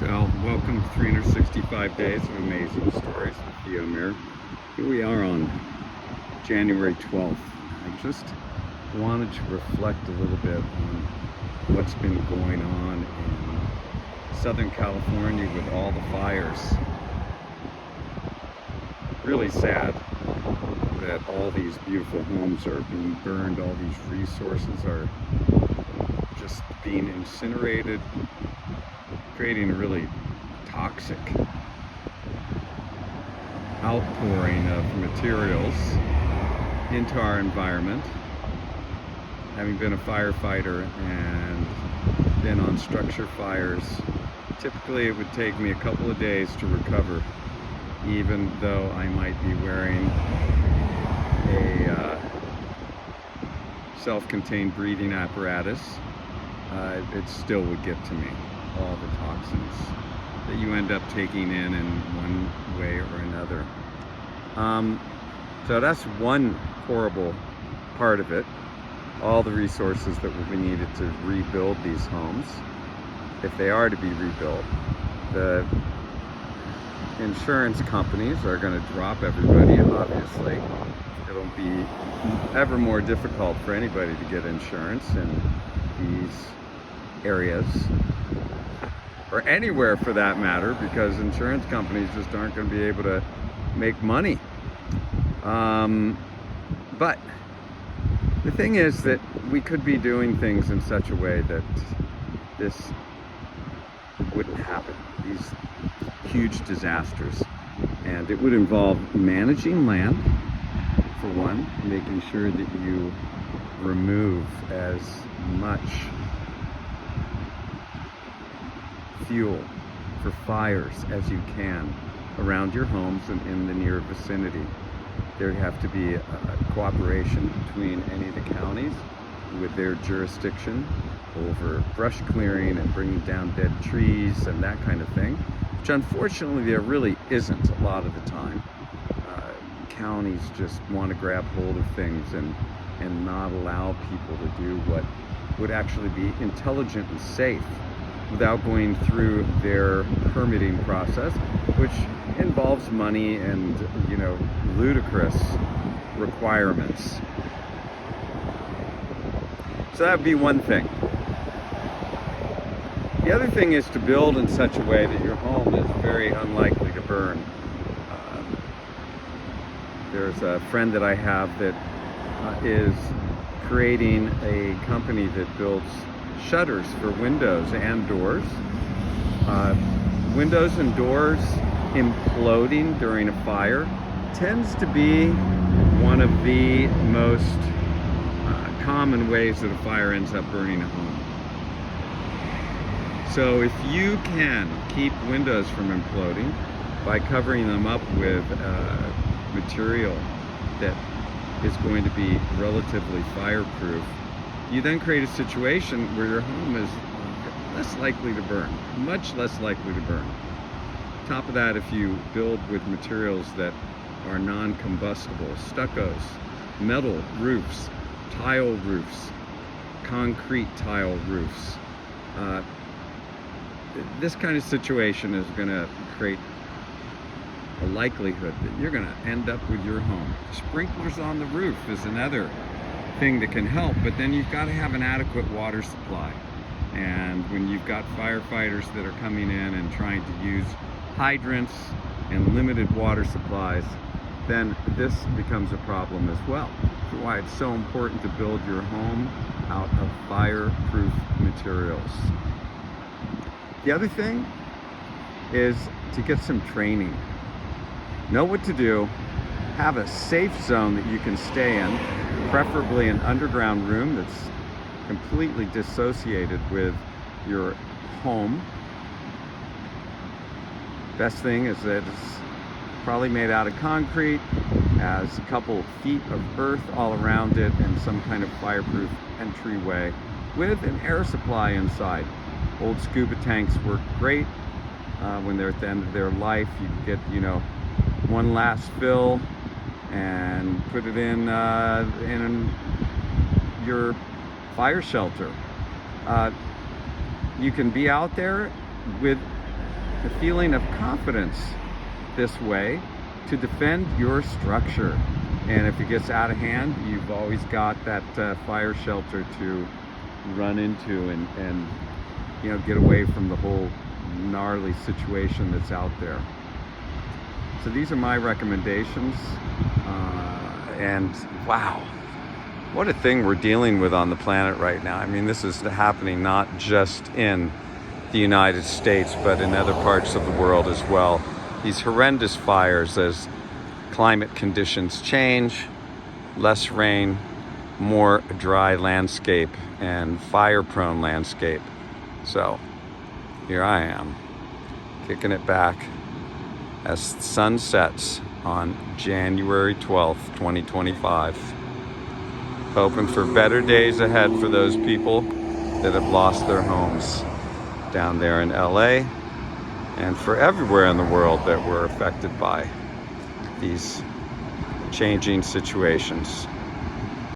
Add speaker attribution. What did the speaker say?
Speaker 1: So, welcome to 365 Days of Amazing Stories with Theo Mir. Here we are on January 12th. I just wanted to reflect a little bit on what's been going on in Southern California with all the fires. Really sad that all these beautiful homes are being burned, all these resources are just being incinerated, creating a really toxic outpouring of materials into our environment. Having been a firefighter and been on structure fires, typically it would take me a couple of days to recover, even though I might be wearing a self-contained breathing apparatus. It still would get to me, all the toxins that you end up taking in one way or another. So that's one horrible part of it. All the resources that will be needed to rebuild these homes, if they are to be rebuilt. The insurance companies are going to drop everybody, obviously. It'll be ever more difficult for anybody to get insurance in these areas, or anywhere for that matter, because insurance companies just aren't going to be able to make money. But the thing is that we could be doing things in such a way that this wouldn't happen, these huge disasters. And it would involve managing land, for one, making sure that you remove as much fuel for fires as you can around your homes and in the near vicinity. There have to be a cooperation between any of the counties with their jurisdiction over brush clearing and bringing down dead trees and that kind of thing, which unfortunately there really isn't a lot of the time. Counties just want to grab hold of things and not allow people to do what would actually be intelligent and safe without going through their permitting process, which involves money and, ludicrous requirements. So that would be one thing. The other thing is to build in such a way that your home is very unlikely to burn. There's a friend that I have that is creating a company that builds shutters for windows and doors. Windows and doors imploding during a fire tends to be one of the most common ways that a fire ends up burning a home. So if you can keep windows from imploding by covering them up with material that is going to be relatively fireproof, you then create a situation where your home is less likely to burn, much less likely to burn. On top of that, if you build with materials that are non-combustible, stuccos, metal roofs, tile roofs, concrete tile roofs, this kind of situation is going to create a likelihood that you're going to end up with your home. Sprinklers on the roof is another thing that can help, but then you've got to have an adequate water supply. And when you've got firefighters that are coming in and trying to use hydrants and limited water supplies, then this becomes a problem as well. That's why it's so important to build your home out of fireproof materials. The other thing is to get some training. Know what to do, have a safe zone that you can stay in, preferably an underground room that's completely dissociated with your home. Best thing is that it's probably made out of concrete, has a couple feet of earth all around it, and some kind of fireproof entryway with an air supply inside. Old scuba tanks work great when they're at the end of their life. You can get, one last fill and put it in your fire shelter. You can be out there with a feeling of confidence this way to defend your structure. And if it gets out of hand, you've always got that fire shelter to run into and you know, get away from the whole gnarly situation that's out there. So these are my recommendations. And wow, what a thing we're dealing with on the planet right now. I mean, this is happening not just in the United States, but in other parts of the world as well. These horrendous fires as climate conditions change, less rain, more dry landscape and fire-prone landscape. So here I am, kicking it back as sun sets on January 12th, 2025. Hoping for better days ahead for those people that have lost their homes down there in LA and for everywhere in the world that were affected by these changing situations.